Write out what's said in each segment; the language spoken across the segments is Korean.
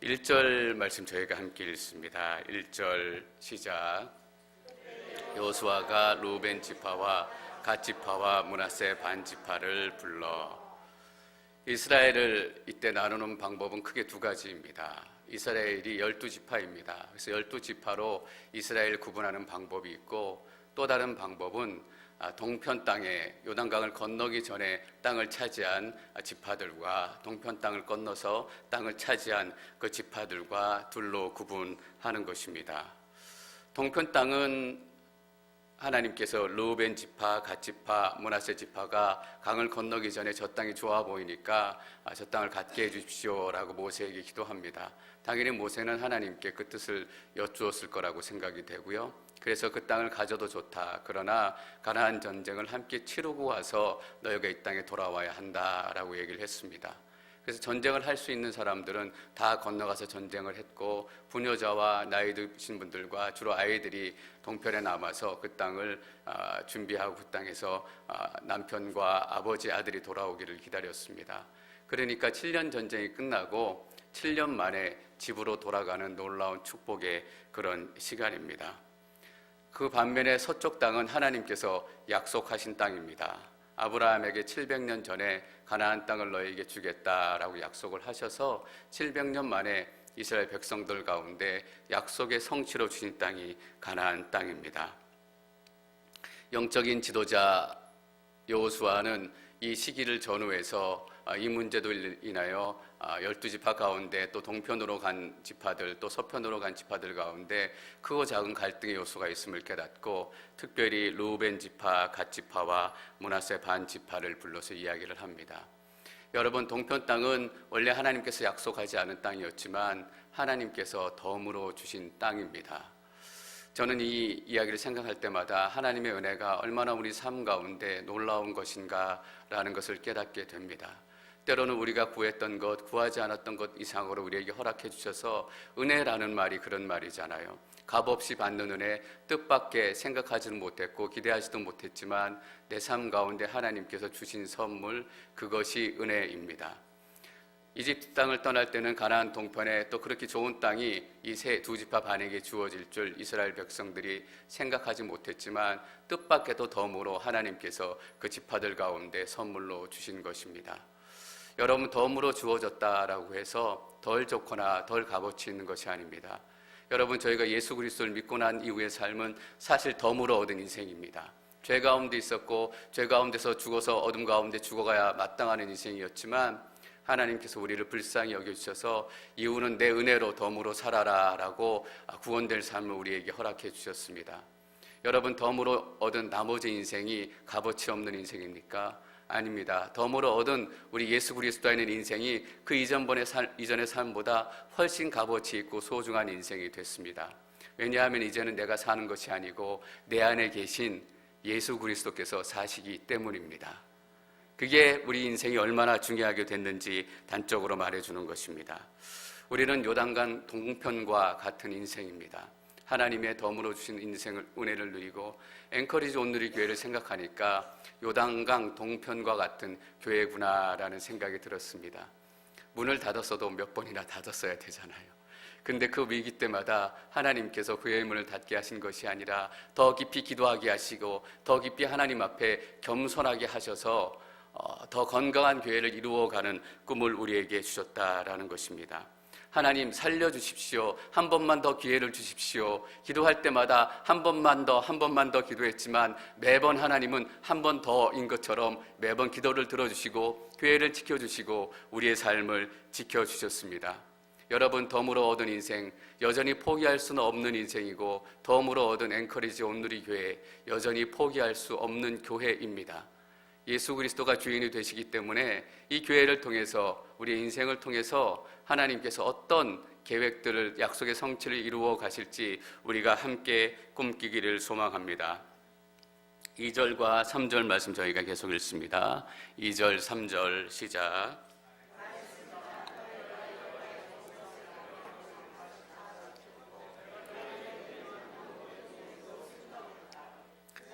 1절 말씀 저희가 함께 읽습니다. 1절 시작. 여호수아가 루벤 지파와 갓 지파와 므낫세 반 지파를 불러. 이스라엘을 이때 나누는 방법은 크게 두 가지입니다. 이스라엘이 12지파입니다. 그래서 12지파로 이스라엘 구분하는 방법이 있고, 또 다른 방법은 동편 땅에 요단강을 건너기 전에 땅을 차지한 지파들과 동편 땅을 건너서 땅을 차지한 그 지파들과 둘로 구분하는 것입니다. 동편 땅은 하나님께서 르우벤 지파, 갓 지파, 므낫세 지파가 강을 건너기 전에 저 땅이 좋아 보이니까 저 땅을 갖게 해주십시오라고 모세에게 기도합니다. 당연히 모세는 하나님께 그 뜻을 여쭈었을 거라고 생각이 되고요. 그래서 그 땅을 가져도 좋다. 그러나 가나안 전쟁을 함께 치르고 와서 너희가 이 땅에 돌아와야 한다라고 얘기를 했습니다. 그래서 전쟁을 할 수 있는 사람들은 다 건너가서 전쟁을 했고, 부녀자와 나이 드신 분들과 주로 아이들이 동편에 남아서 그 땅을 준비하고 그 땅에서 남편과 아버지, 아들이 돌아오기를 기다렸습니다. 그러니까 7년 전쟁이 끝나고 7년 만에 집으로 돌아가는 놀라운 축복의 그런 시간입니다. 그 반면에 서쪽 땅은 하나님께서 약속하신 땅입니다. 아브라함에게 700년 전에 가나안 땅을 너에게 주겠다라고 약속을 하셔서 700년 만에 이스라엘 백성들 가운데 약속의 성취로 주신 땅이 가나안 땅입니다. 영적인 지도자 여호수아는 이 시기를 전후해서 이 문제도 인하여 12지파 가운데 또 동편으로 간 지파들, 또 서편으로 간 지파들 가운데 크고 작은 갈등의 요소가 있음을 깨닫고, 특별히 르우벤 지파, 갓 지파와 므낫세 반 지파를 불러서 이야기를 합니다. 여러분, 동편 땅은 원래 하나님께서 약속하지 않은 땅이었지만 하나님께서 덤으로 주신 땅입니다. 저는 이 이야기를 생각할 때마다 하나님의 은혜가 얼마나 우리 삶 가운데 놀라운 것인가라는 것을 깨닫게 됩니다. 때로는 우리가 구했던 것, 구하지 않았던 것 이상으로 우리에게 허락해 주셔서, 은혜라는 말이 그런 말이잖아요. 값없이 받는 은혜, 뜻밖의 생각하지는 못했고 기대하지도 못했지만 내 삶 가운데 하나님께서 주신 선물, 그것이 은혜입니다. 이집트 땅을 떠날 때는 가나안 동편에 또 그렇게 좋은 땅이 이 두 지파 반에게 주어질 줄 이스라엘 백성들이 생각하지 못했지만 뜻밖에도 덤으로 하나님께서 그 지파들 가운데 선물로 주신 것입니다. 여러분, 덤으로 주어졌다라고 해서 덜 좋거나 덜 값어치 있는 것이 아닙니다. 여러분, 저희가 예수 그리스도를 믿고 난 이후의 삶은 사실 덤으로 얻은 인생입니다. 죄 가운데 있었고 죄 가운데서 죽어서 어둠 가운데 죽어가야 마땅하는 인생이었지만 하나님께서 우리를 불쌍히 여겨주셔서 이후는 내 은혜로 덤으로 살아라 라고 구원될 삶을 우리에게 허락해 주셨습니다. 여러분, 덤으로 얻은 나머지 인생이 값어치 없는 인생입니까? 아닙니다. 덤으로 얻은 우리 예수 그리스도 안에 있는 인생이 그 이전의 삶보다 훨씬 값어치 있고 소중한 인생이 됐습니다. 왜냐하면 이제는 내가 사는 것이 아니고 내 안에 계신 예수 그리스도께서 사시기 때문입니다. 그게 우리 인생이 얼마나 중요하게 됐는지 단적으로 말해주는 것입니다. 우리는 요단강 동편과 같은 인생입니다. 하나님의 덤으로 주신 인생을, 은혜를 누리고 앵커리지 온누리 교회를 생각하니까 요단강 동편과 같은 교회구나라는 생각이 들었습니다. 문을 닫았어도 몇 번이나 닫았어야 되잖아요. 근데 그 위기 때마다 하나님께서 교회의 문을 닫게 하신 것이 아니라 더 깊이 기도하게 하시고 더 깊이 하나님 앞에 겸손하게 하셔서 더 건강한 교회를 이루어가는 꿈을 우리에게 주셨다라는 것입니다. 하나님 살려주십시오. 한 번만 더 기회를 주십시오. 기도할 때마다 한 번만 더 기도했지만 매번 하나님은 한 번 더인 것처럼 매번 기도를 들어주시고 교회를 지켜주시고 우리의 삶을 지켜주셨습니다. 여러분, 덤으로 얻은 인생 여전히 포기할 수는 없는 인생이고, 덤으로 얻은 앵커리지 온누리 교회 여전히 포기할 수 없는 교회입니다. 예수 그리스도가 주인이 되시기 때문에 이 교회를 통해서, 우리의 인생을 통해서 하나님께서 어떤 계획들을, 약속의 성취를 이루어 가실지 우리가 함께 꿈꾸기를 소망합니다. 2절과 3절 말씀 저희가 계속 읽습니다. 2절, 3절 시작.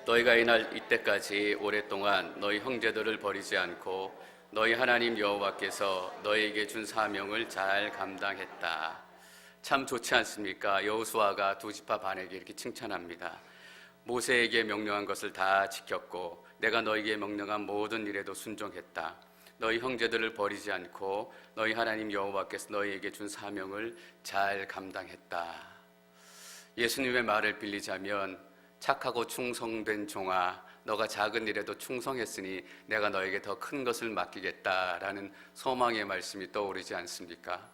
너희가 이날 이때까지 오랫동안 너희 형제들을 버리지 않고 너희 하나님 여호와께서 너희에게 준 사명을 잘 감당했다. 참 좋지 않습니까? 여호수아가 두 지파 반에게 이렇게 칭찬합니다. 모세에게 명령한 것을 다 지켰고 내가 너희에게 명령한 모든 일에도 순종했다. 너희 형제들을 버리지 않고 너희 하나님 여호와께서 너희에게 준 사명을 잘 감당했다. 예수님의 말을 빌리자면 착하고 충성된 종아, 너가 작은 일에도 충성했으니 내가 너에게 더 큰 것을 맡기겠다라는 소망의 말씀이 떠오르지 않습니까?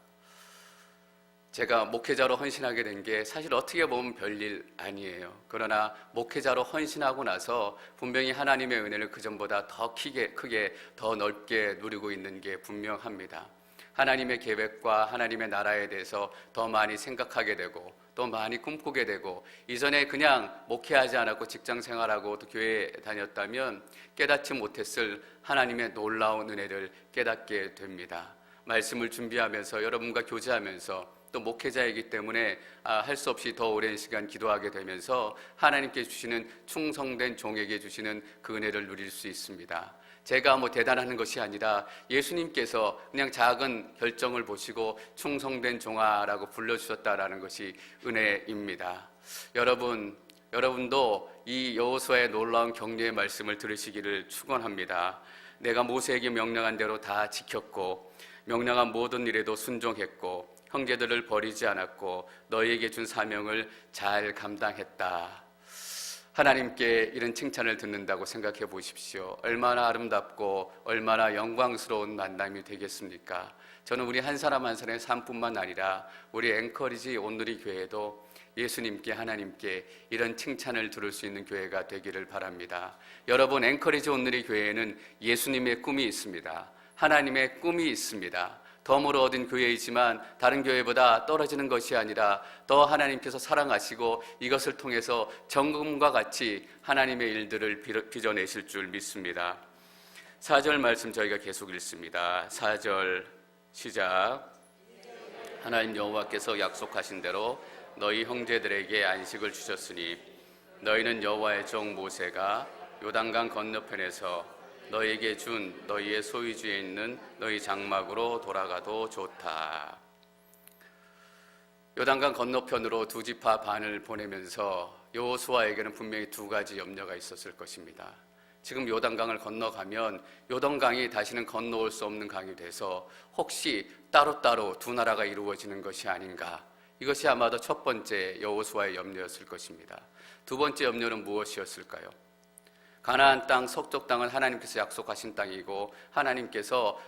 제가 목회자로 헌신하게 된 게 사실 어떻게 보면 별일 아니에요. 그러나 목회자로 헌신하고 나서 분명히 하나님의 은혜를 그전보다 더 크게 더 넓게 누리고 있는 게 분명합니다. 하나님의 계획과 하나님의 나라에 대해서 더 많이 생각하게 되고 또 많이 꿈꾸게 되고, 이전에 그냥 목회하지 않았고 직장 생활하고 또 교회에 다녔다면 깨닫지 못했을 하나님의 놀라운 은혜를 깨닫게 됩니다. 말씀을 준비하면서 여러분과 교제하면서 또 목회자이기 때문에 할 수 없이 더 오랜 시간 기도하게 되면서 하나님께 주시는 충성된 종에게 주시는 그 은혜를 누릴 수 있습니다. 제가 뭐 대단한 것이 아니라 예수님께서 그냥 작은 결정을 보시고 충성된 종아라고 불러주셨다라는 것이 은혜입니다. 여러분도 이 여호수아의 놀라운 격려의 말씀을 들으시기를 축원합니다. 내가 모세에게 명령한 대로 다 지켰고 명령한 모든 일에도 순종했고 형제들을 버리지 않았고 너희에게 준 사명을 잘 감당했다. 하나님께 이런 칭찬을 듣는다고 생각해 보십시오. 얼마나 아름답고 얼마나 영광스러운 만남이 되겠습니까? 저는 우리 한 사람 한 사람의 삶뿐만 아니라 우리 앵커리지 온누리 교회도 예수님께 하나님께 이런 칭찬을 들을 수 있는 교회가 되기를 바랍니다. 여러분, 앵커리지 온누리 교회에는 예수님의 꿈이 있습니다. 하나님의 꿈이 있습니다. 덤으로 얻은 교회이지만 다른 교회보다 떨어지는 것이 아니라 더 하나님께서 사랑하시고 이것을 통해서 정금과 같이 하나님의 일들을 빚어내실 줄 믿습니다. 4절 말씀 저희가 계속 읽습니다. 4절 시작. 하나님 여호와께서 약속하신 대로 너희 형제들에게 안식을 주셨으니 너희는 여호와의 종 모세가 요단강 건너편에서 너희에게 준 너희의 소유지에 있는 너희 장막으로 돌아가도 좋다. 요단강 건너편으로 두 지파 반을 보내면서 여호수아에게는 분명히 두 가지 염려가 있었을 것입니다. 지금 요단강을 건너가면 요단강이 다시는 건너올 수 없는 강이 돼서 혹시 따로따로 두 나라가 이루어지는 것이 아닌가, 이것이 아마도 첫 번째 여호수아의 염려였을 것입니다. 두 번째 염려는 무엇이었을까요? 가나안 땅, 서쪽 땅은 하나님께서 약속하신 땅이고 하나님께서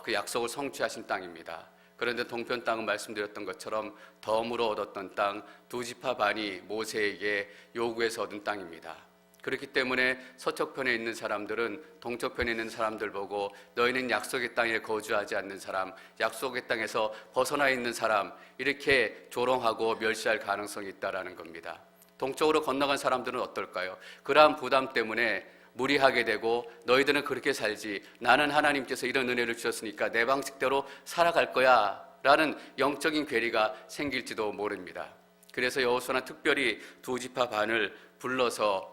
그 약속을 성취하신 땅입니다. 그런데 동편 땅은 말씀드렸던 것처럼 덤으로 얻었던 땅, 두 지파 반이 모세에게 요구해서 얻은 땅입니다. 그렇기 때문에 서쪽편에 있는 사람들은 동쪽편에 있는 사람들 보고 너희는 약속의 땅에 거주하지 않는 사람, 약속의 땅에서 벗어나 있는 사람, 이렇게 조롱하고 멸시할 가능성이 있다라는 겁니다. 동쪽으로 건너간 사람들은 어떨까요? 그러한 부담 때문에 무리하게 되고 너희들은 그렇게 살지, 나는 하나님께서 이런 은혜를 주셨으니까 내 방식대로 살아갈 거야 라는 영적인 괴리가 생길지도 모릅니다. 그래서 여호수아는 특별히 두 지파 반을 불러서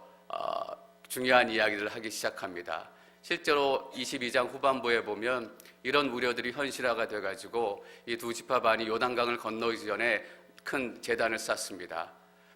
중요한 이야기를 하기 시작합니다. 실제로 22장 후반부에 보면 이런 우려들이 현실화가 돼가지고 이 두 지파 반이 요단강을 건너기 전에 큰 제단을 쌓습니다.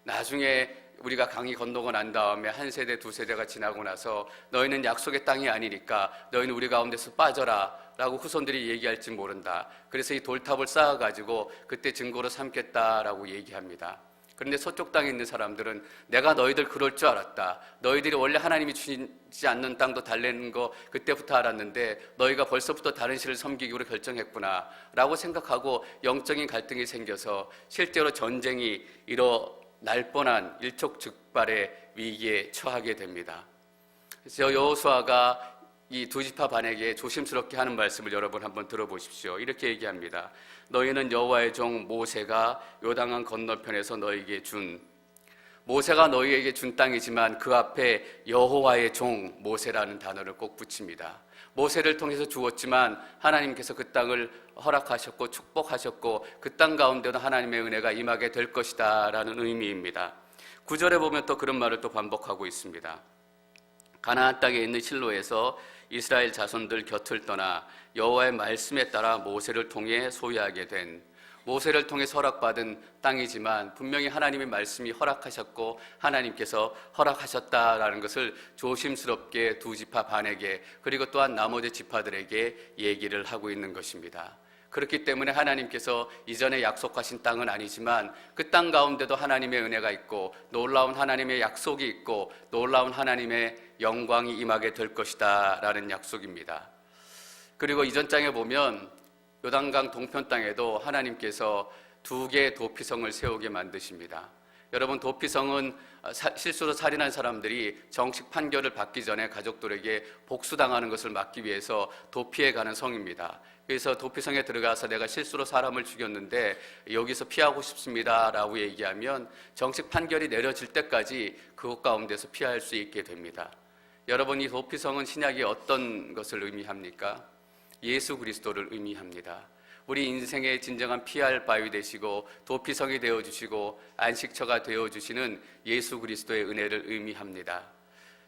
나중에 우리가 강이 건너고 난 다음에 한 세대, 두 세대가 지나고 나서 너희는 약속의 땅이 아니니까 너희는 우리 가운데서 빠져라 라고 후손들이 얘기할지 모른다. 그래서 이 돌탑을 쌓아가지고 그때 증거로 삼겠다라고 얘기합니다. 그런데 서쪽 땅에 있는 사람들은 내가 너희들 그럴 줄 알았다. 너희들이 원래 하나님이 주시지 않는 땅도 달래는 거 그때부터 알았는데 너희가 벌써부터 다른 신을 섬기기로 결정했구나 라고 생각하고 영적인 갈등이 생겨서 실제로 전쟁이 날 뻔한 일촉즉발의 위기에 처하게 됩니다. 그래서 여호수아가 이 두 지파 반에게 조심스럽게 하는 말씀을 여러분 한번 들어보십시오. 이렇게 얘기합니다. 너희는 여호와의 종 모세가 요단강 건너편에서 너희에게 준, 모세가 너희에게 준 땅이지만 그 앞에 여호와의 종 모세라는 단어를 꼭 붙입니다. 모세를 통해서 주었지만 하나님께서 그 땅을 허락하셨고 축복하셨고 그 땅 가운데도 하나님의 은혜가 임하게 될 것이다 라는 의미입니다. 9절에 보면 또 그런 말을 또 반복하고 있습니다. 가나안 땅에 있는 실로에서 이스라엘 자손들 곁을 떠나 여호와의 말씀에 따라 모세를 통해 소유하게 된, 모세를 통해 허락받은 땅이지만 분명히 하나님의 말씀이 허락하셨고 하나님께서 허락하셨다라는 것을 조심스럽게 두 지파 반에게, 그리고 또한 나머지 지파들에게 얘기를 하고 있는 것입니다. 그렇기 때문에 하나님께서 이전에 약속하신 땅은 아니지만 그 땅 가운데도 하나님의 은혜가 있고 놀라운 하나님의 약속이 있고 놀라운 하나님의 영광이 임하게 될 것이다 라는 약속입니다. 그리고 이전 장에 보면 요단강 동편 땅에도 하나님께서 2개의 도피성을 세우게 만드십니다. 여러분, 도피성은 실수로 살인한 사람들이 정식 판결을 받기 전에 가족들에게 복수당하는 것을 막기 위해서 도피해 가는 성입니다. 그래서 도피성에 들어가서 내가 실수로 사람을 죽였는데 여기서 피하고 싶습니다 라고 얘기하면 정식 판결이 내려질 때까지 그곳 가운데서 피할 수 있게 됩니다. 여러분, 이 도피성은 신약이 어떤 것을 의미합니까? 예수 그리스도를 의미합니다. 우리 인생의 진정한 피할 바위 되시고 도피성이 되어주시고 안식처가 되어주시는 예수 그리스도의 은혜를 의미합니다.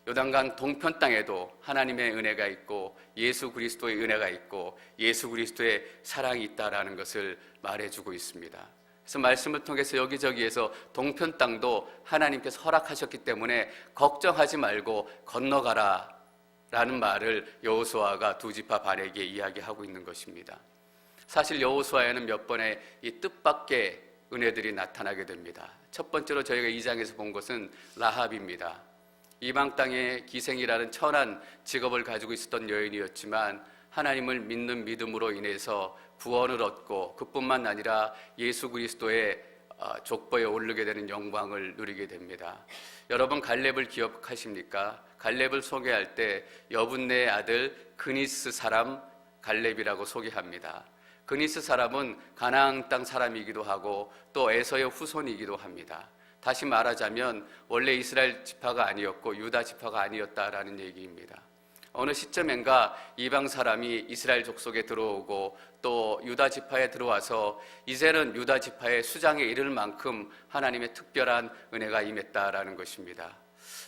요단강 동편 땅에도 하나님의 은혜가 있고 예수 그리스도의 은혜가 있고 예수 그리스도의 사랑이 있다라는 것을 말해주고 있습니다. 그래서 말씀을 통해서 여기저기에서 동편 땅도 하나님께서 허락하셨기 때문에 걱정하지 말고 건너가라 라는 말을 여호수아가 두 지파 반에게 이야기하고 있는 것입니다. 사실 여호수아에는 몇 번의 이 뜻밖의 은혜들이 나타나게 됩니다. 첫 번째로 저희가 2장에서 본 것은 라합입니다. 이방 땅의 기생이라는 천한 직업을 가지고 있었던 여인이었지만 하나님을 믿는 믿음으로 인해서 구원을 얻고 그뿐만 아니라 예수 그리스도의 족보에 오르게 되는 영광을 누리게 됩니다. 여러분, 갈렙을 기억하십니까? 갈렙을 소개할 때 여분네의 아들 그니스 사람 갈렙이라고 소개합니다. 그니스 사람은 가나안 땅 사람이기도 하고 또 에서의 후손이기도 합니다. 다시 말하자면 원래 이스라엘 지파가 아니었고 유다 지파가 아니었다라는 얘기입니다. 어느 시점엔가 이방 사람이 이스라엘 족속에 들어오고 또 유다 지파에 들어와서 이제는 유다 지파의 수장에 이를 만큼 하나님의 특별한 은혜가 임했다라는 것입니다.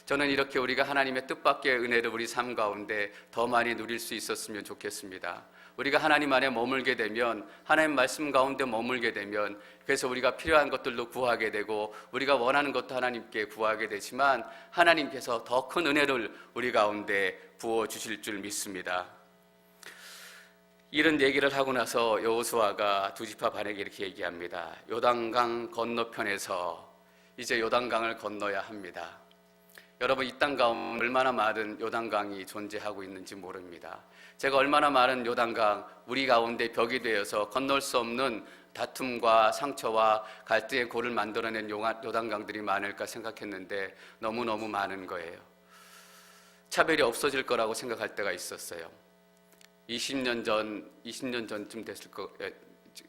저는 이렇게 우리가 하나님의 뜻밖의 은혜를 우리 삶 가운데 더 많이 누릴 수 있었으면 좋겠습니다. 우리가 하나님 안에 머물게 되면, 하나님 말씀 가운데 머물게 되면, 그래서 우리가 필요한 것들도 구하게 되고 우리가 원하는 것도 하나님께 구하게 되지만 하나님께서 더 큰 은혜를 우리 가운데 부어주실 줄 믿습니다. 이런 얘기를 하고 나서 여호수아가 두 지파 반에게 이렇게 얘기합니다. 요단강 건너편에서 이제 요단강을 건너야 합니다. 여러분, 이 땅 가운데 얼마나 많은 요단강이 존재하고 있는지 모릅니다. 제가 얼마나 많은 요단강, 우리 가운데 벽이 되어서 건널 수 없는 다툼과 상처와 갈등의 골을 만들어낸 요단강들이 많을까 생각했는데 너무너무 많은 거예요. 차별이 없어질 거라고 생각할 때가 있었어요. 20년 전쯤 됐을 거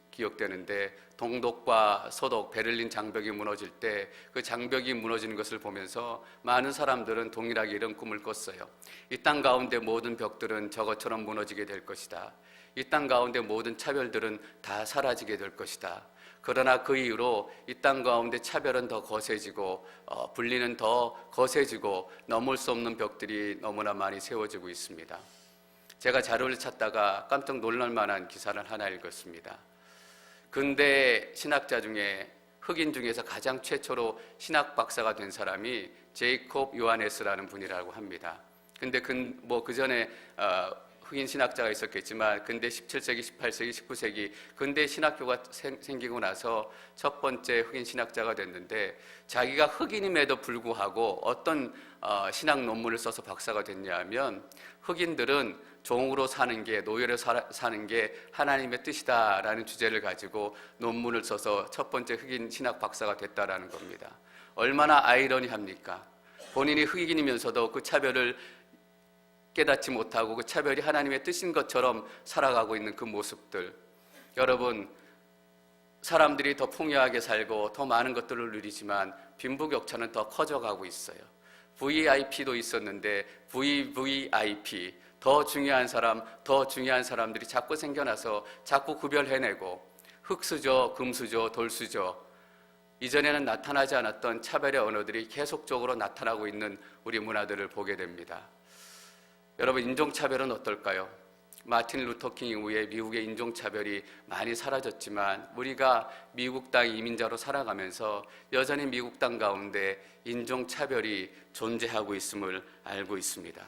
기억되는데 동독과 서독 베를린 장벽이 무너질 때 그 장벽이 무너지는 것을 보면서 많은 사람들은 동일하게 이런 꿈을 꿨어요. 이 땅 가운데 모든 벽들은 저것처럼 무너지게 될 것이다. 이 땅 가운데 모든 차별들은 다 사라지게 될 것이다. 그러나 그 이후로 이 땅 가운데 차별은 더 거세지고 분리는 더 거세지고 넘을 수 없는 벽들이 너무나 많이 세워지고 있습니다. 제가 자료를 찾다가 깜짝 놀랄 만한 기사를 하나 읽었습니다. 근대 신학자 중에 흑인 중에서 가장 최초로 신학 박사가 된 사람이 제이콥 요하네스라는 분이라고 합니다. 근데 그 전에 흑인 신학자가 있었겠지만 근대 17세기, 18세기, 19세기 근대 신학교가 생기고 나서 첫 번째 흑인 신학자가 됐는데 자기가 흑인임에도 불구하고 어떤 신학 논문을 써서 박사가 됐냐 하면 흑인들은 종으로 사는 게, 노예로 사는 게 하나님의 뜻이다라는 주제를 가지고 논문을 써서 첫 번째 흑인 신학 박사가 됐다라는 겁니다. 얼마나 아이러니합니까? 본인이 흑인이면서도 그 차별을 깨닫지 못하고 그 차별이 하나님의 뜻인 것처럼 살아가고 있는 그 모습들. 여러분, 사람들이 더 풍요하게 살고 더 많은 것들을 누리지만 빈부격차는 더 커져가고 있어요. VIP도 있었는데 VVIP, 더 중요한 사람들이 자꾸 생겨나서 자꾸 구별해내고 흑수저, 금수저, 돌수저, 이전에는 나타나지 않았던 차별의 언어들이 계속적으로 나타나고 있는 우리 문화들을 보게 됩니다. 여러분, 인종차별은 어떨까요? 마틴 루터킹 이후에 미국의 인종차별이 많이 사라졌지만 우리가 미국 땅 이민자로 살아가면서 여전히 미국 땅 가운데 인종차별이 존재하고 있음을 알고 있습니다.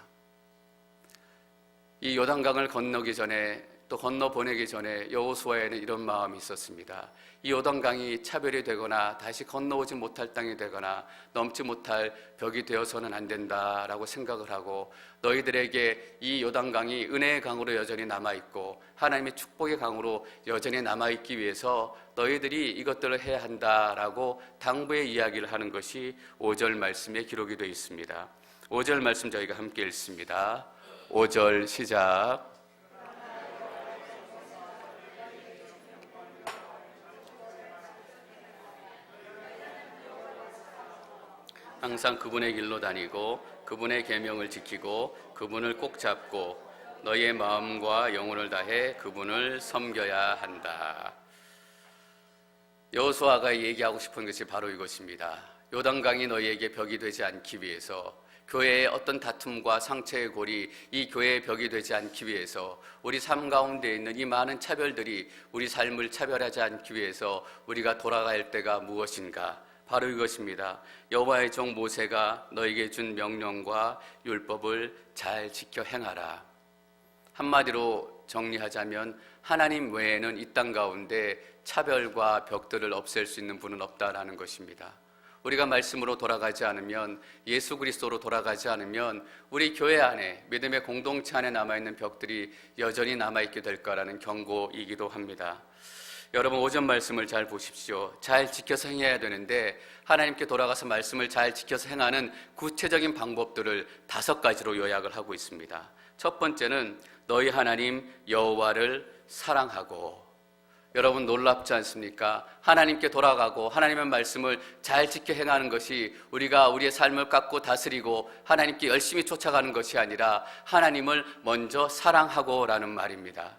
이 요단강을 건너기 전에, 또 건너 보내기 전에 여호수아에는 이런 마음이 있었습니다. 이 요단강이 차별이 되거나 다시 건너오지 못할 땅이 되거나 넘지 못할 벽이 되어서는 안 된다라고 생각을 하고, 너희들에게 이 요단강이 은혜의 강으로 여전히 남아있고 하나님의 축복의 강으로 여전히 남아있기 위해서 너희들이 이것들을 해야 한다라고 당부의 이야기를 하는 것이 5절 말씀에 기록이 되어 있습니다. 5절 말씀 저희가 함께 읽습니다. 5절 시작. 항상 그분의 길로 다니고 그분의 계명을 지키고 그분을 꼭 잡고 너희의 마음과 영혼을 다해 그분을 섬겨야 한다. 여호수아가 얘기하고 싶은 것이 바로 이것입니다. 요단강이 너희에게 벽이 되지 않기 위해서, 교회의 어떤 다툼과 상처의 골이 이 교회의 벽이 되지 않기 위해서, 우리 삶 가운데 있는 이 많은 차별들이 우리 삶을 차별하지 않기 위해서 우리가 돌아갈 때가 무엇인가? 바로 이것입니다. 여호와의 종 모세가 너에게 준 명령과 율법을 잘 지켜 행하라. 한마디로 정리하자면 하나님 외에는 이 땅 가운데 차별과 벽들을 없앨 수 있는 분은 없다라는 것입니다. 우리가 말씀으로 돌아가지 않으면, 예수 그리스도로 돌아가지 않으면 우리 교회 안에, 믿음의 공동체 안에 남아있는 벽들이 여전히 남아있게 될 거라는 경고이기도 합니다. 여러분, 5절 말씀을 잘 보십시오. 잘 지켜서 행해야 되는데 하나님께 돌아가서 말씀을 잘 지켜서 행하는 구체적인 방법들을 5가지로 요약을 하고 있습니다. 첫 번째는 너희 하나님 여호와를 사랑하고. 여러분, 놀랍지 않습니까? 하나님께 돌아가고 하나님의 말씀을 잘 지켜 행하는 것이 우리가 우리의 삶을 깎고 다스리고 하나님께 열심히 쫓아가는 것이 아니라 하나님을 먼저 사랑하고라는 말입니다.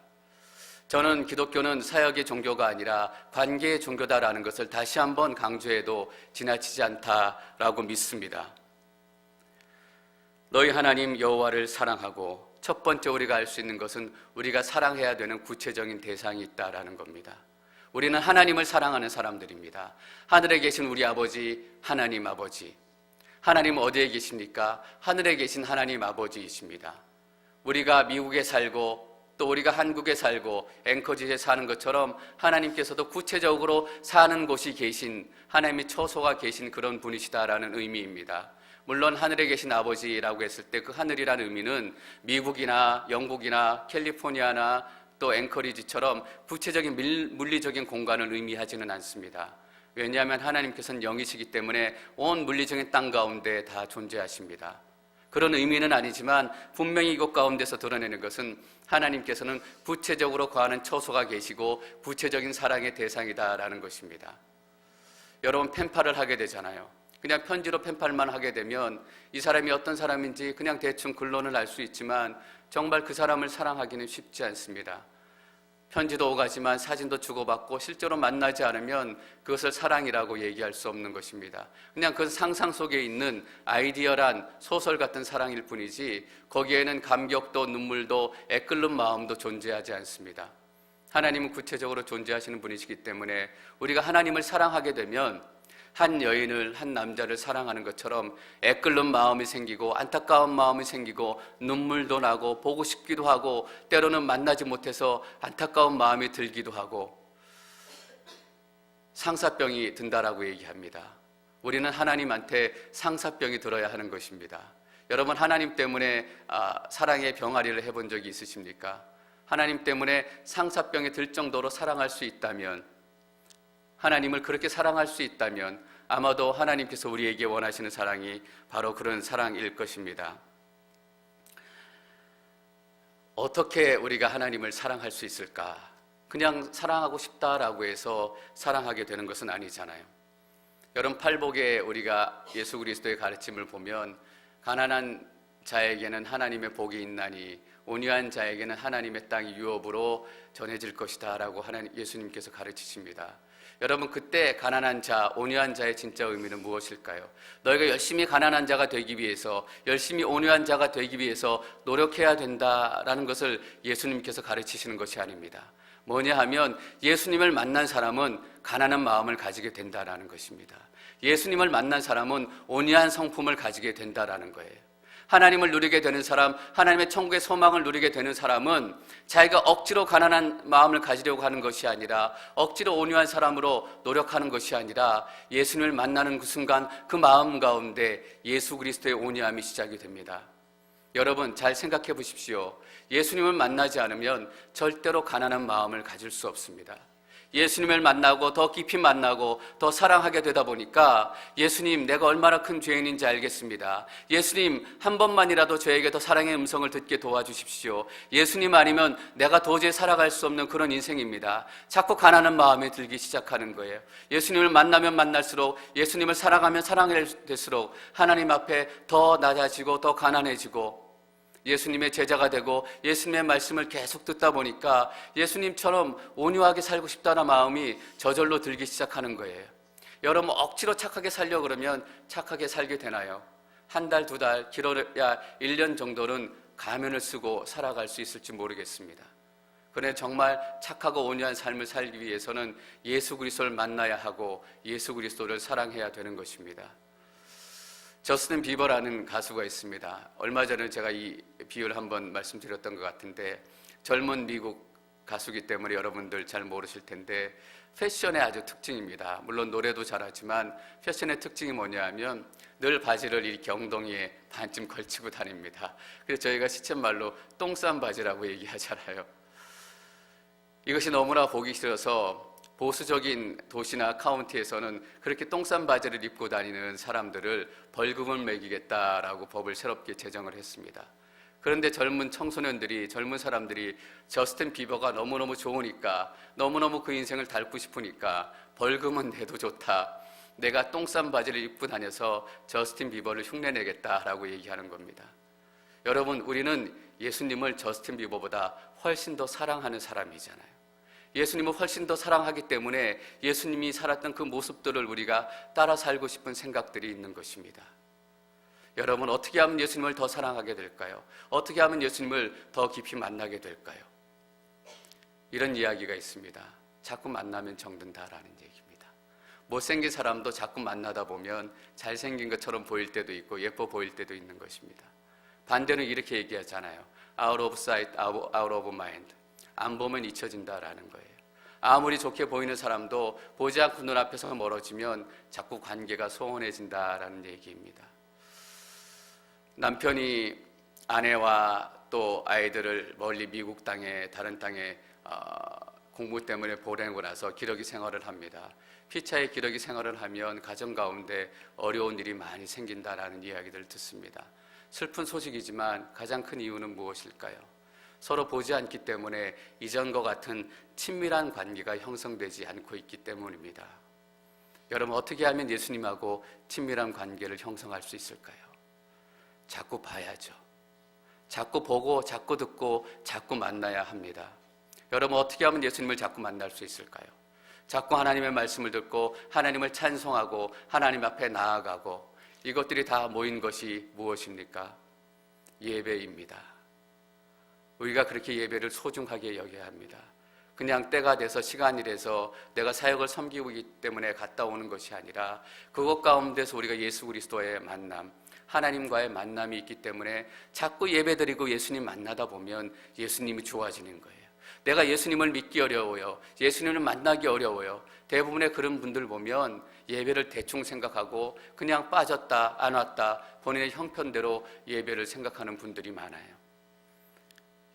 저는 기독교는 사역의 종교가 아니라 관계의 종교다라는 것을 다시 한번 강조해도 지나치지 않다라고 믿습니다. 너희 하나님 여호와를 사랑하고, 첫 번째 우리가 알 수 있는 것은 우리가 사랑해야 되는 구체적인 대상이 있다라는 겁니다. 우리는 하나님을 사랑하는 사람들입니다. 하늘에 계신 우리 아버지, 하나님 아버지. 하나님 어디에 계십니까? 하늘에 계신 하나님 아버지이십니다. 우리가 미국에 살고 또 우리가 한국에 살고 앵커지에 사는 것처럼 하나님께서도 구체적으로 사는 곳이 계신, 하나님의 처소가 계신 그런 분이시다라는 의미입니다. 물론 하늘에 계신 아버지라고 했을 때 그 하늘이라는 의미는 미국이나 영국이나 캘리포니아나 또 앵커리지처럼 구체적인 물리적인 공간을 의미하지는 않습니다. 왜냐하면 하나님께서는 영이시기 때문에 온 물리적인 땅 가운데 다 존재하십니다. 그런 의미는 아니지만 분명히 이곳 가운데서 드러내는 것은 하나님께서는 구체적으로 거하는 처소가 계시고 구체적인 사랑의 대상이다라는 것입니다. 여러분, 펜팔을 하게 되잖아요. 그냥 편지로 펜팔만 하게 되면 이 사람이 어떤 사람인지 그냥 대충 근론을 알 수 있지만 정말 그 사람을 사랑하기는 쉽지 않습니다. 편지도 오가지만 사진도 주고받고 실제로 만나지 않으면 그것을 사랑이라고 얘기할 수 없는 것입니다. 그냥 그 상상 속에 있는 아이디어란 소설 같은 사랑일 뿐이지 거기에는 감격도 눈물도 애끓는 마음도 존재하지 않습니다. 하나님은 구체적으로 존재하시는 분이시기 때문에 우리가 하나님을 사랑하게 되면 한 여인을, 한 남자를 사랑하는 것처럼 애끓는 마음이 생기고 안타까운 마음이 생기고 눈물도 나고 보고 싶기도 하고 때로는 만나지 못해서 안타까운 마음이 들기도 하고 상사병이 든다라고 얘기합니다. 우리는 하나님한테 상사병이 들어야 하는 것입니다. 여러분, 하나님 때문에 사랑의 병아리를 해본 적이 있으십니까? 하나님 때문에 상사병이 들 정도로 사랑할 수 있다면, 하나님을 그렇게 사랑할 수 있다면 아마도 하나님께서 우리에게 원하시는 사랑이 바로 그런 사랑일 것입니다. 어떻게 우리가 하나님을 사랑할 수 있을까? 그냥 사랑하고 싶다라고 해서 사랑하게 되는 것은 아니잖아요. 여러분, 팔복에 우리가 예수 그리스도의 가르침을 보면 가난한 자에게는 하나님의 복이 있나니 온유한 자에게는 하나님의 땅이 유업으로 전해질 것이다 라고 예수님께서 가르치십니다. 여러분, 그때 가난한 자, 온유한 자의 진짜 의미는 무엇일까요? 너희가 열심히 가난한 자가 되기 위해서, 열심히 온유한 자가 되기 위해서 노력해야 된다라는 것을 예수님께서 가르치시는 것이 아닙니다. 뭐냐 하면 예수님을 만난 사람은 가난한 마음을 가지게 된다라는 것입니다. 예수님을 만난 사람은 온유한 성품을 가지게 된다라는 거예요. 하나님을 누리게 되는 사람, 하나님의 천국의 소망을 누리게 되는 사람은 자기가 억지로 가난한 마음을 가지려고 하는 것이 아니라, 억지로 온유한 사람으로 노력하는 것이 아니라, 예수님을 만나는 그 순간 그 마음 가운데 예수 그리스도의 온유함이 시작이 됩니다. 여러분, 잘 생각해 보십시오. 예수님을 만나지 않으면 절대로 가난한 마음을 가질 수 없습니다. 예수님을 만나고 더 깊이 만나고 더 사랑하게 되다 보니까, 예수님, 내가 얼마나 큰 죄인인지 알겠습니다. 예수님, 한 번만이라도 저에게 더 사랑의 음성을 듣게 도와주십시오. 예수님 아니면 내가 도저히 살아갈 수 없는 그런 인생입니다. 자꾸 가난한 마음이 들기 시작하는 거예요. 예수님을 만나면 만날수록, 예수님을 사랑하면 사랑할수록 하나님 앞에 더 낮아지고 더 가난해지고, 예수님의 제자가 되고 예수님의 말씀을 계속 듣다 보니까 예수님처럼 온유하게 살고 싶다는 마음이 저절로 들기 시작하는 거예요. 여러분, 억지로 착하게 살려고 그러면 착하게 살게 되나요? 한 달, 두 달, 길어야 1년 정도는 가면을 쓰고 살아갈 수 있을지 모르겠습니다. 그런데 정말 착하고 온유한 삶을 살기 위해서는 예수 그리스도를 만나야 하고 예수 그리스도를 사랑해야 되는 것입니다. 저스틴 비버라는 가수가 있습니다. 얼마 전에 제가 이 비유를 한번 말씀드렸던 것 같은데, 젊은 미국 가수이기 때문에 여러분들 잘 모르실 텐데, 패션의 아주 특징입니다. 물론 노래도 잘하지만 패션의 특징이 뭐냐 하면 늘 바지를 이렇게 엉덩이에 반쯤 걸치고 다닙니다. 그래서 저희가 시쳇말로 똥 싼 바지라고 얘기하잖아요. 이것이 너무나 보기 싫어서 보수적인 도시나 카운티에서는 그렇게 똥 싼 바지를 입고 다니는 사람들을 벌금을 매기겠다라고 법을 새롭게 제정을 했습니다. 그런데 젊은 청소년들이, 젊은 사람들이 저스틴 비버가 너무너무 좋으니까, 너무너무 그 인생을 닳고 싶으니까 벌금은 내도 좋다, 내가 똥 싼 바지를 입고 다녀서 저스틴 비버를 흉내내겠다라고 얘기하는 겁니다. 여러분, 우리는 예수님을 저스틴 비버보다 훨씬 더 사랑하는 사람이잖아요. 예수님을 훨씬 더 사랑하기 때문에 예수님이 살았던 그 모습들을 우리가 따라 살고 싶은 생각들이 있는 것입니다. 여러분, 어떻게 하면 예수님을 더 사랑하게 될까요? 어떻게 하면 예수님을 더 깊이 만나게 될까요? 이런 이야기가 있습니다. 자꾸 만나면 정든다라는 얘기입니다. 못생긴 사람도 자꾸 만나다 보면 잘생긴 것처럼 보일 때도 있고 예뻐 보일 때도 있는 것입니다. 반대로 이렇게 얘기하잖아요. Out of sight, out of mind. 안 보면 잊혀진다라는 거예요. 아무리 좋게 보이는 사람도 보지 않고 눈앞에서 멀어지면 자꾸 관계가 소원해진다라는 얘기입니다. 남편이 아내와 또 아이들을 멀리 미국 땅에, 다른 땅에 공부 때문에 보내고 나서 기러기 생활을 합니다. 피차의 기러기 생활을 하면 가정 가운데 어려운 일이 많이 생긴다라는 이야기들을 듣습니다. 슬픈 소식이지만 가장 큰 이유는 무엇일까요? 서로 보지 않기 때문에 이전과 같은 친밀한 관계가 형성되지 않고 있기 때문입니다. 여러분, 어떻게 하면 예수님하고 친밀한 관계를 형성할 수 있을까요? 자꾸 봐야죠. 자꾸 보고, 자꾸 듣고, 자꾸 만나야 합니다. 여러분, 어떻게 하면 예수님을 자꾸 만날 수 있을까요? 자꾸 하나님의 말씀을 듣고 하나님을 찬송하고 하나님 앞에 나아가고, 이것들이 다 모인 것이 무엇입니까? 예배입니다. 우리가 그렇게 예배를 소중하게 여겨야 합니다. 그냥 때가 돼서, 시간이 돼서 내가 사역을 섬기고 있기 때문에 갔다 오는 것이 아니라, 그것 가운데서 우리가 예수 그리스도의 만남, 하나님과의 만남이 있기 때문에 자꾸 예배드리고 예수님 만나다 보면 예수님이 좋아지는 거예요. 내가 예수님을 믿기 어려워요. 예수님을 만나기 어려워요. 대부분의 그런 분들 보면 예배를 대충 생각하고 그냥 빠졌다 안 왔다 본인의 형편대로 예배를 생각하는 분들이 많아요.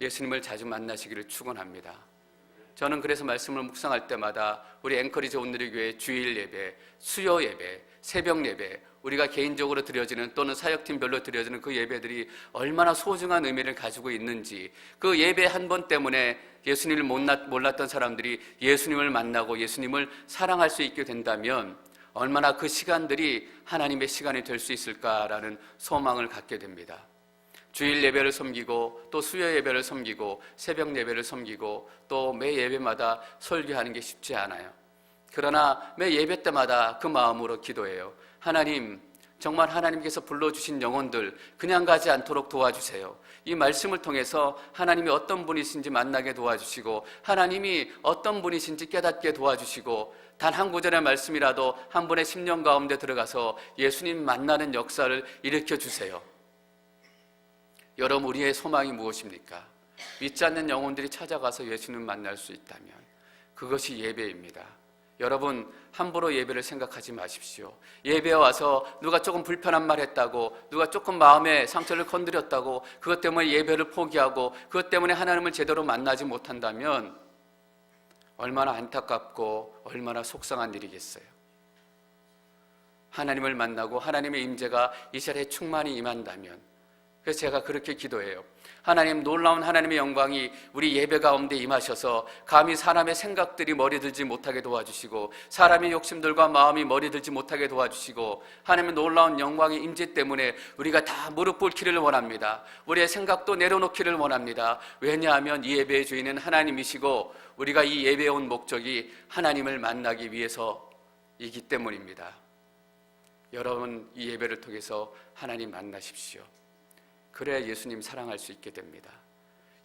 예수님을 자주 만나시기를 축원합니다. 저는 그래서 말씀을 묵상할 때마다 우리 앵커리지 온누리교회 주일 예배, 수요 예배, 새벽 예배, 우리가 개인적으로 드려지는 또는 사역팀별로 드려지는 그 예배들이 얼마나 소중한 의미를 가지고 있는지, 그 예배 한 번 때문에 예수님을 몰랐던 사람들이 예수님을 만나고 예수님을 사랑할 수 있게 된다면 얼마나 그 시간들이 하나님의 시간이 될 수 있을까라는 소망을 갖게 됩니다. 주일 예배를 섬기고 또 수요 예배를 섬기고 새벽 예배를 섬기고 또 매 예배마다 설교하는 게 쉽지 않아요. 그러나 매 예배 때마다 그 마음으로 기도해요. 하나님, 정말 하나님께서 불러주신 영혼들 그냥 가지 않도록 도와주세요. 이 말씀을 통해서 하나님이 어떤 분이신지 만나게 도와주시고, 하나님이 어떤 분이신지 깨닫게 도와주시고, 단 한 구절의 말씀이라도 한 분의 심령 가운데 들어가서 예수님 만나는 역사를 일으켜 주세요. 여러분, 우리의 소망이 무엇입니까? 믿지 않는 영혼들이 찾아가서 예수님 만날 수 있다면 그것이 예배입니다. 여러분, 함부로 예배를 생각하지 마십시오. 예배에 와서 누가 조금 불편한 말 했다고, 누가 조금 마음에 상처를 건드렸다고 그것 때문에 예배를 포기하고 그것 때문에 하나님을 제대로 만나지 못한다면 얼마나 안타깝고 얼마나 속상한 일이겠어요. 하나님을 만나고 하나님의 임재가 이 자리에 충만히 임한다면, 그래서 제가 그렇게 기도해요. 하나님, 놀라운 하나님의 영광이 우리 예배 가운데 임하셔서 감히 사람의 생각들이 머리들지 못하게 도와주시고, 사람의 욕심들과 마음이 머리들지 못하게 도와주시고, 하나님의 놀라운 영광의 임재 때문에 우리가 다 무릎 꿇기를 원합니다. 우리의 생각도 내려놓기를 원합니다. 왜냐하면 이 예배의 주인은 하나님이시고 우리가 이 예배에 온 목적이 하나님을 만나기 위해서이기 때문입니다. 여러분, 이 예배를 통해서 하나님 만나십시오. 그래야 예수님 사랑할 수 있게 됩니다.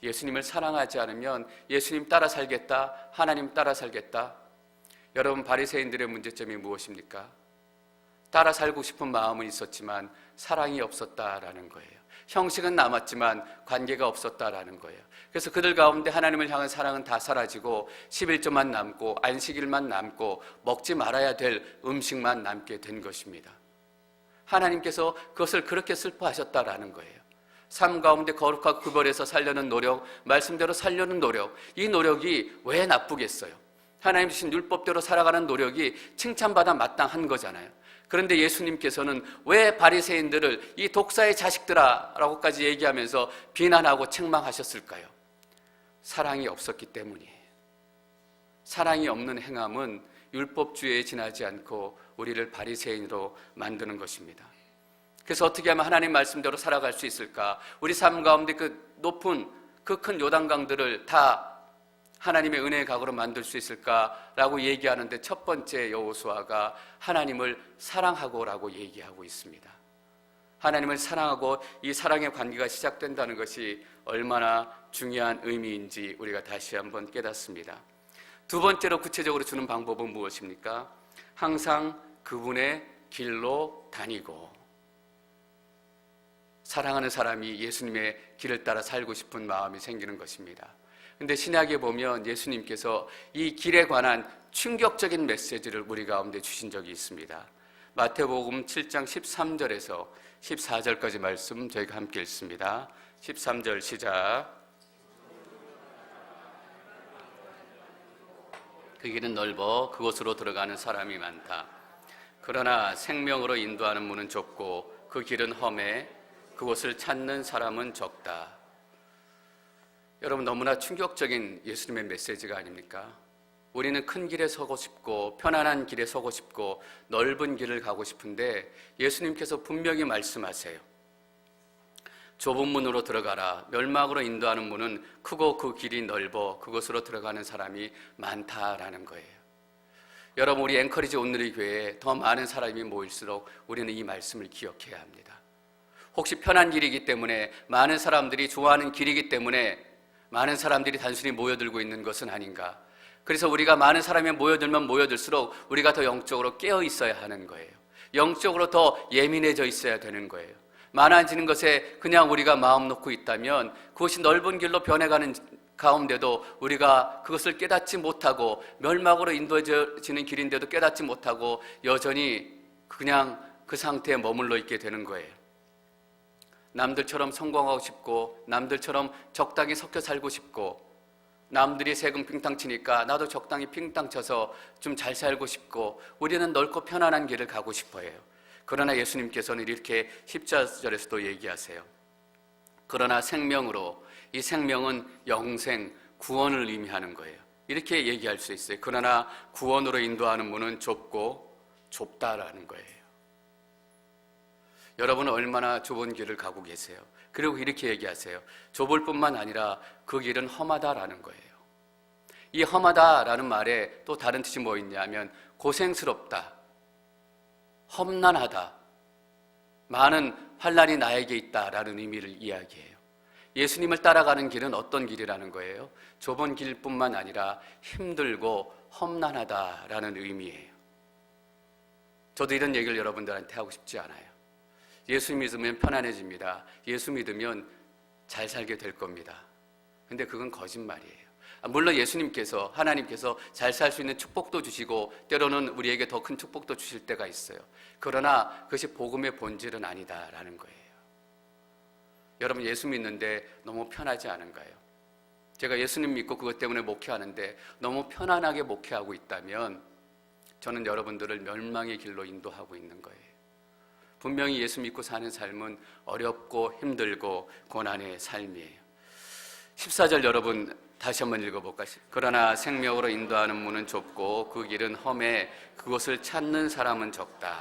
예수님을 사랑하지 않으면 예수님 따라 살겠다, 하나님 따라 살겠다. 여러분, 바리새인들의 문제점이 무엇입니까? 따라 살고 싶은 마음은 있었지만 사랑이 없었다라는 거예요. 형식은 남았지만 관계가 없었다라는 거예요. 그래서 그들 가운데 하나님을 향한 사랑은 다 사라지고 11조만 남고 안식일만 남고 먹지 말아야 될 음식만 남게 된 것입니다. 하나님께서 그것을 그렇게 슬퍼하셨다라는 거예요. 삶 가운데 거룩하고 구별해서 살려는 노력, 말씀대로 살려는 노력, 이 노력이 왜 나쁘겠어요? 하나님 주신 율법대로 살아가는 노력이 칭찬받아 마땅한 거잖아요. 그런데 예수님께서는 왜 바리새인들을 이 독사의 자식들아 라고까지 얘기하면서 비난하고 책망하셨을까요? 사랑이 없었기 때문이에요. 사랑이 없는 행함은 율법주의에 지나지 않고 우리를 바리새인으로 만드는 것입니다. 그래서 어떻게 하면 하나님 말씀대로 살아갈 수 있을까? 우리 삶 가운데 그 높은 그 큰 요단강들을 다 하나님의 은혜의 강으로 만들 수 있을까라고 얘기하는데, 첫 번째 여호수아가 하나님을 사랑하고라고 얘기하고 있습니다. 하나님을 사랑하고 이 사랑의 관계가 시작된다는 것이 얼마나 중요한 의미인지 우리가 다시 한번 깨닫습니다. 두 번째로 구체적으로 주는 방법은 무엇입니까? 항상 그분의 길로 다니고, 사랑하는 사람이 예수님의 길을 따라 살고 싶은 마음이 생기는 것입니다. 그런데 신약에 보면 예수님께서 이 길에 관한 충격적인 메시지를 우리 가운데 주신 적이 있습니다. 마태복음 7장 13절에서 14절까지 말씀 저희가 함께 읽습니다. 13절 시작. 그 길은 넓어 그곳으로 들어가는 사람이 많다. 그러나 생명으로 인도하는 문은 좁고 그 길은 험해 그곳을 찾는 사람은 적다. 여러분, 너무나 충격적인 예수님의 메시지가 아닙니까? 우리는 큰 길에 서고 싶고 편안한 길에 서고 싶고 넓은 길을 가고 싶은데 예수님께서 분명히 말씀하세요. 좁은 문으로 들어가라. 멸망으로 인도하는 문은 크고 그 길이 넓어 그곳으로 들어가는 사람이 많다라는 거예요. 여러분, 우리 앵커리지 온누리 교회에 더 많은 사람이 모일수록 우리는 이 말씀을 기억해야 합니다. 혹시 편한 길이기 때문에, 많은 사람들이 좋아하는 길이기 때문에 많은 사람들이 단순히 모여들고 있는 것은 아닌가? 그래서 우리가 많은 사람이 모여들면 모여들수록 우리가 더 영적으로 깨어 있어야 하는 거예요. 영적으로 더 예민해져 있어야 되는 거예요. 많아지는 것에 그냥 우리가 마음 놓고 있다면 그것이 넓은 길로 변해가는 가운데도 우리가 그것을 깨닫지 못하고, 멸망으로 인도해지는 길인데도 깨닫지 못하고 여전히 그냥 그 상태에 머물러 있게 되는 거예요. 남들처럼 성공하고 싶고, 남들처럼 적당히 섞여 살고 싶고, 남들이 세금 핑탕 치니까 나도 적당히 핑탕 쳐서 좀 잘 살고 싶고, 우리는 넓고 편안한 길을 가고 싶어해요. 그러나 예수님께서는 이렇게 14절에서도 얘기하세요. 그러나 생명으로, 이 생명은 영생, 구원을 의미하는 거예요. 이렇게 얘기할 수 있어요. 그러나 구원으로 인도하는 문은 좁고 좁다라는 거예요. 여러분은 얼마나 좁은 길을 가고 계세요? 그리고 이렇게 얘기하세요. 좁을 뿐만 아니라 그 길은 험하다라는 거예요. 이 험하다라는 말에 또 다른 뜻이 뭐 있냐면 고생스럽다, 험난하다, 많은 환난이 나에게 있다라는 의미를 이야기해요. 예수님을 따라가는 길은 어떤 길이라는 거예요? 좁은 길뿐만 아니라 힘들고 험난하다라는 의미예요. 저도 이런 얘기를 여러분들한테 하고 싶지 않아요. 예수 믿으면 편안해집니다. 예수 믿으면 잘 살게 될 겁니다. 근데 그건 거짓말이에요. 물론 예수님께서, 하나님께서 잘 살 수 있는 축복도 주시고 때로는 우리에게 더 큰 축복도 주실 때가 있어요. 그러나 그것이 복음의 본질은 아니다라는 거예요. 여러분, 예수 믿는데 너무 편하지 않은가요? 제가 예수님 믿고 그것 때문에 목회하는데 너무 편안하게 목회하고 있다면 저는 여러분들을 멸망의 길로 인도하고 있는 거예요. 분명히 예수 믿고 사는 삶은 어렵고 힘들고 고난의 삶이에요. 14절 여러분 다시 한번 읽어볼까요? 그러나 생명으로 인도하는 문은 좁고 그 길은 험해 그곳을 찾는 사람은 적다.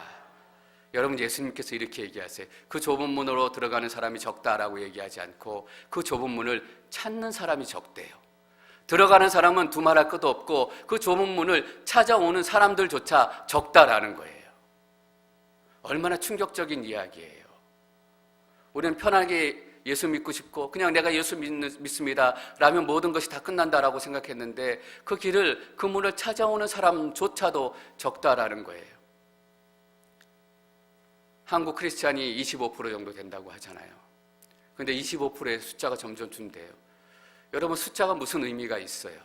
여러분, 예수님께서 이렇게 얘기하세요. 그 좁은 문으로 들어가는 사람이 적다라고 얘기하지 않고 그 좁은 문을 찾는 사람이 적대요. 들어가는 사람은 두말할 것도 없고 그 좁은 문을 찾아오는 사람들조차 적다라는 거예요. 얼마나 충격적인 이야기예요. 우리는 편하게 예수 믿고 싶고 그냥 내가 예수 믿습니다 라면 모든 것이 다 끝난다라고 생각했는데 그 길을, 그 문을 찾아오는 사람조차도 적다라는 거예요. 한국 크리스찬이 25% 정도 된다고 하잖아요. 근데 25%의 숫자가 점점 준대요. 여러분, 숫자가 무슨 의미가 있어요?